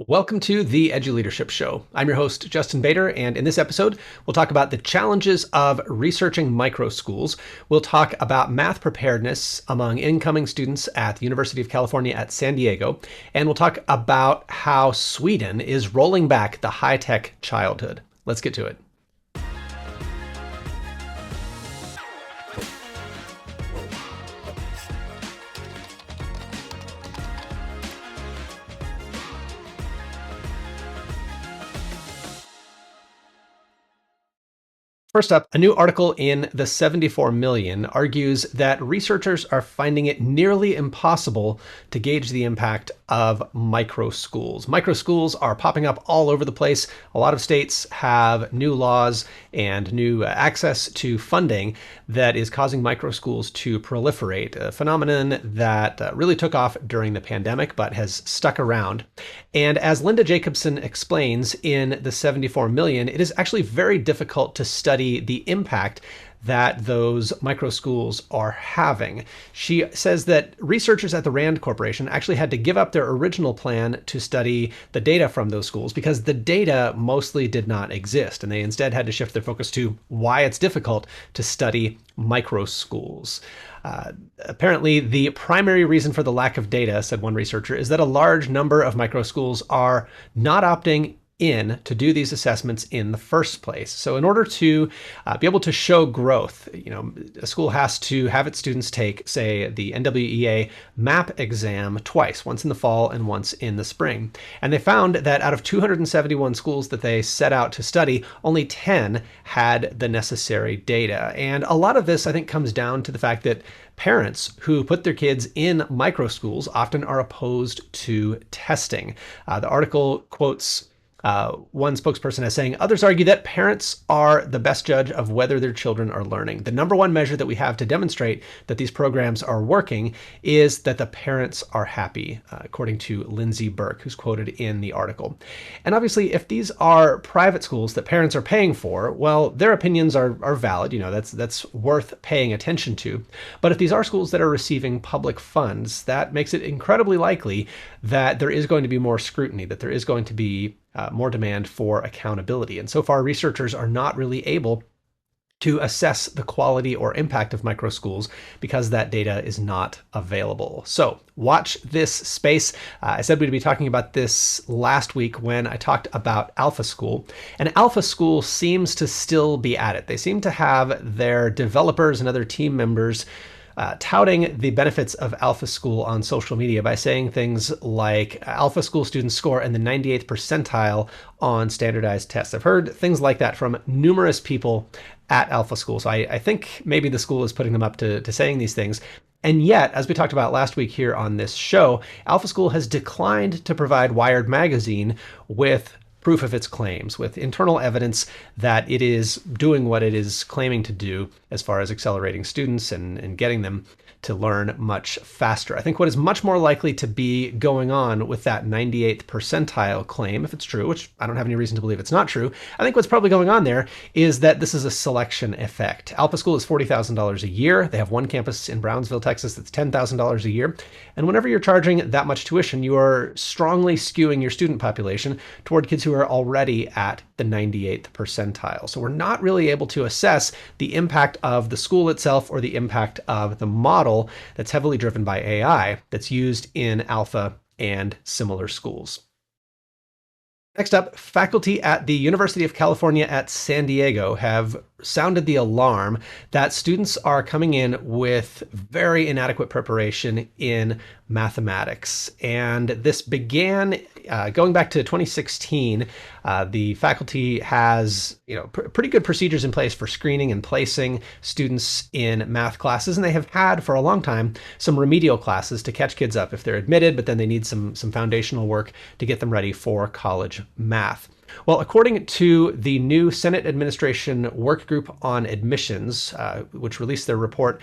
Welcome to the Eduleadership Show. I'm your host, Justin Bader, and in this episode, we'll talk about the challenges of researching microschools. We'll talk about math preparedness among incoming students at the University of California at San Diego, and we'll talk about how Sweden is rolling back the high-tech childhood. Let's get to it. First up, a new article in the 74 Million argues that researchers are finding it nearly impossible to gauge the impact of microschools. Microschools are popping up all over the place. A lot of states have new laws and new access to funding that is causing microschools to proliferate, a phenomenon that really took off during the pandemic but has stuck around. And as Linda Jacobson explains in the 74 Million, it is actually very difficult to study the impact that those microschools are having. She says that researchers at the Rand Corporation actually had to give up their original plan to study the data from those schools because the data mostly did not exist, and they instead had to shift their focus to why it's difficult to study microschools. Apparently, the primary reason for the lack of data, said one researcher, is that a large number of microschools are not opting in to do these assessments in the first place. So in order to be able to show growth, a school has to have its students take, say, the NWEA MAP exam twice, once in the fall and once in the spring. And they found that out of 271 schools that they set out to study, only 10 had the necessary data. And a lot of this, I think, comes down to the fact that parents who put their kids in microschools often are opposed to testing. The article quotes one spokesperson as saying, others argue that parents are the best judge of whether their children are learning. The number one measure that we have to demonstrate that these programs are working is that the parents are happy, according to Lindsay Burke, who's quoted in the article. And obviously, if these are private schools that parents are paying for, well, their opinions are valid. That's worth paying attention to. But if these are schools that are receiving public funds, that makes it incredibly likely that there is going to be more scrutiny, that there is going to be more demand for accountability. And so far, researchers are not really able to assess the quality or impact of microschools because that data is not available. So watch this space. I said we'd be talking about this last week when I talked about Alpha School. And Alpha School seems to still be at it. They seem to have their developers and other team members touting the benefits of Alpha School on social media by saying things like Alpha School students score in the 98th percentile on standardized tests. I've heard things like that from numerous people at Alpha School. So I think maybe the school is putting them up to saying these things. And yet, as we talked about last week here on this show, Alpha School has declined to provide Wired Magazine with proof of its claims, with internal evidence that it is doing what it is claiming to do as far as accelerating students and getting them to learn much faster. I think what is much more likely to be going on with that 98th percentile claim, if it's true, which I don't have any reason to believe it's not true, I think what's probably going on there is that this is a selection effect. Alpha School is $40,000 a year. They have one campus in Brownsville, Texas, that's $10,000 a year. And whenever you're charging that much tuition, you are strongly skewing your student population toward kids who are already at the 98th percentile. So we're not really able to assess the impact of the school itself or the impact of the model that's heavily driven by AI that's used in Alpha and similar schools. Next up, faculty at the University of California at San Diego have sounded the alarm that students are coming in with very inadequate preparation in mathematics. And this began going back to 2016. The faculty has pretty good procedures in place for screening and placing students in math classes, and they have had for a long time some remedial classes to catch kids up if they're admitted, but then they need some foundational work to get them ready for college math. Well, according to the new Senate administration work group on admissions, which released their report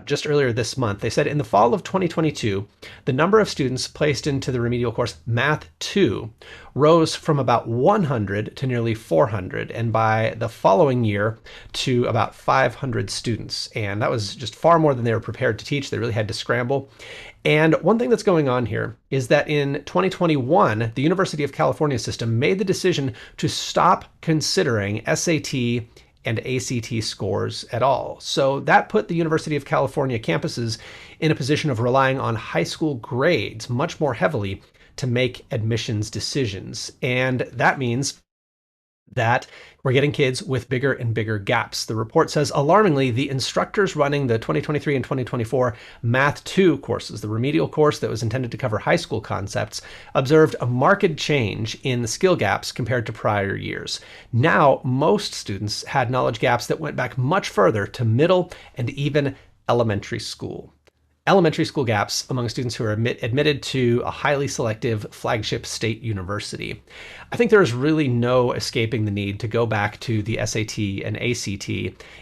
just earlier this month, they said in the fall of 2022, the number of students placed into the remedial course Math 2 rose from about 100 to nearly 400, and by the following year to about 500 students. And that was just far more than they were prepared to teach. They really had to scramble. And one thing that's going on here is that in 2021, the University of California system made the decision to stop considering SAT and ACT scores at all. So that put the University of California campuses in a position of relying on high school grades much more heavily to make admissions decisions. And that means that we're getting kids with bigger and bigger gaps. The report says, alarmingly, the instructors running the 2023 and 2024 Math 2 courses, the remedial course that was intended to cover high school concepts, observed a marked change in the skill gaps compared to prior years. Now, most students had knowledge gaps that went back much further to middle and even elementary school. Elementary school gaps among students who are admitted to a highly selective flagship state university. I think there is really no escaping the need to go back to the SAT and ACT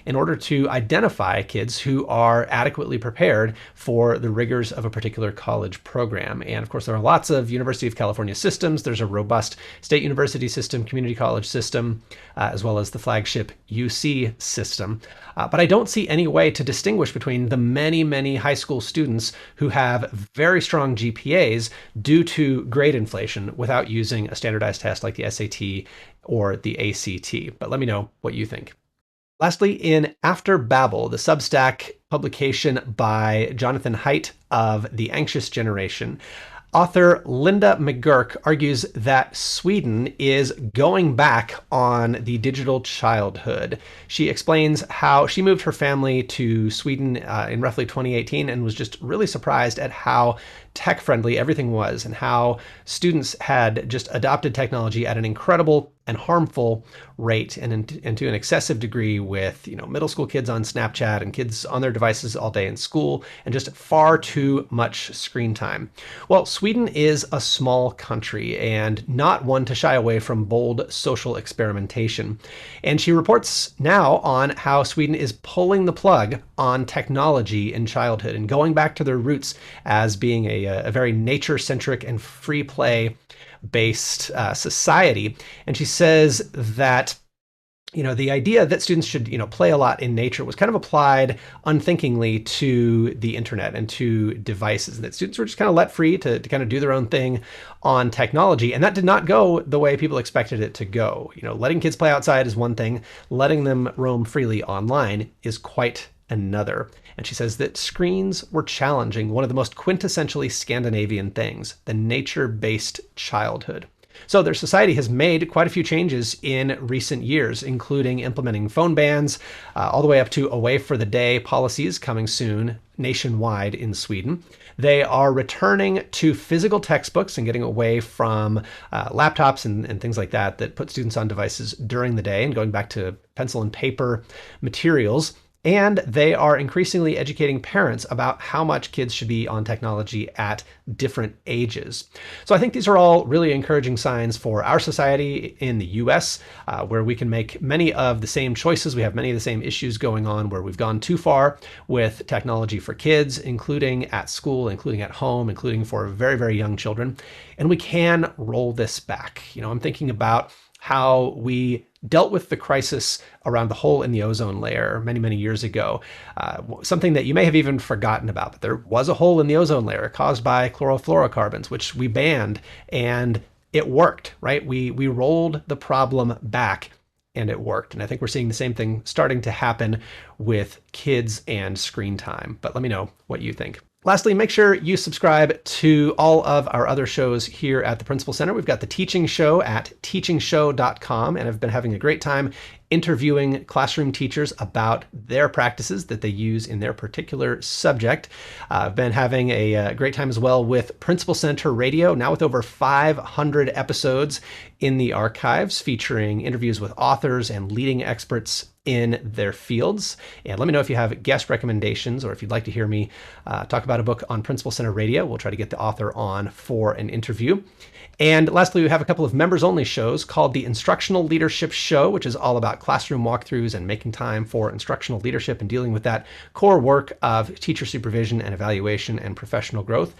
in order to identify kids who are adequately prepared for the rigors of a particular college program. And of course, there are lots of University of California systems. There's a robust state university system, community college system, as well as the flagship UC system. But I don't see any way to distinguish between the many, many high school students who have very strong GPAs due to grade inflation without using a standardized test like the SAT or the ACT. But let me know what you think. Lastly, in After Babel, the Substack publication by Jonathan Haidt of The Anxious Generation, author Linda McGurk argues that Sweden is going back on the digital childhood. She explains how she moved her family to Sweden in roughly 2018 and was just really surprised at how tech-friendly everything was and how students had just adopted technology at an incredible and harmful rate and to an excessive degree with, middle school kids on Snapchat and kids on their devices all day in school and just far too much screen time. Well, Sweden is a small country and not one to shy away from bold social experimentation. And she reports now on how Sweden is pulling the plug on technology in childhood and going back to their roots as being a very nature-centric and free play based society. And she says that the idea that students should, play a lot in nature was kind of applied unthinkingly to the internet and to devices, and that students were just kind of let free to kind of do their own thing on technology. And that did not go the way people expected it to go. Letting kids play outside is one thing. Letting them roam freely online is quite another. And she says that screens were challenging one of the most quintessentially Scandinavian things, the nature-based childhood. So their society has made quite a few changes in recent years, including implementing phone bans, all the way up to away for the day policies coming soon nationwide in Sweden. They are returning to physical textbooks and getting away from laptops and things like that put students on devices during the day and going back to pencil and paper materials. And they are increasingly educating parents about how much kids should be on technology at different ages. So I think these are all really encouraging signs for our society in the US, where we can make many of the same choices. We have many of the same issues going on where we've gone too far with technology for kids, including at school, including at home, including for very, very young children. And we can roll this back. I'm thinking about how we dealt with the crisis around the hole in the ozone layer many, many years ago. Something that you may have even forgotten about, but there was a hole in the ozone layer caused by chlorofluorocarbons, which we banned, and it worked, right? We rolled the problem back and it worked. And I think we're seeing the same thing starting to happen with kids and screen time. But let me know what you think. Lastly, make sure you subscribe to all of our other shows here at the Principal Center. We've got the Teaching Show at teachingshow.com, and I've been having a great time interviewing classroom teachers about their practices that they use in their particular subject. I've been having a great time as well with Principal Center Radio, now with over 500 episodes in the archives, featuring interviews with authors and leading experts in their fields. And let me know if you have guest recommendations or if you'd like to hear me talk about a book on Principal Center Radio. We'll try to get the author on for an interview. And lastly, we have a couple of members-only shows called the Instructional Leadership Show, which is all about classroom walkthroughs and making time for instructional leadership and dealing with that core work of teacher supervision and evaluation and professional growth.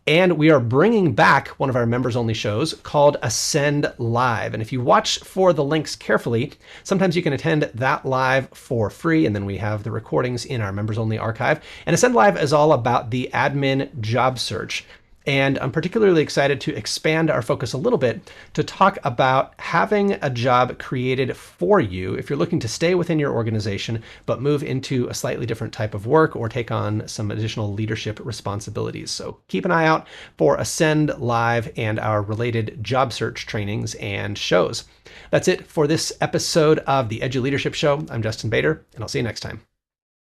And we are bringing back one of our members-only shows called Ascend Live. And if you watch for the links carefully, sometimes you can attend that live for free, and then we have the recordings in our members-only archive. And Ascend Live is all about the admin job search. And I'm particularly excited to expand our focus a little bit to talk about having a job created for you if you're looking to stay within your organization, but move into a slightly different type of work or take on some additional leadership responsibilities. So keep an eye out for Ascend Live and our related job search trainings and shows. That's it for this episode of the Eduleadership Show. I'm Justin Bader, and I'll see you next time.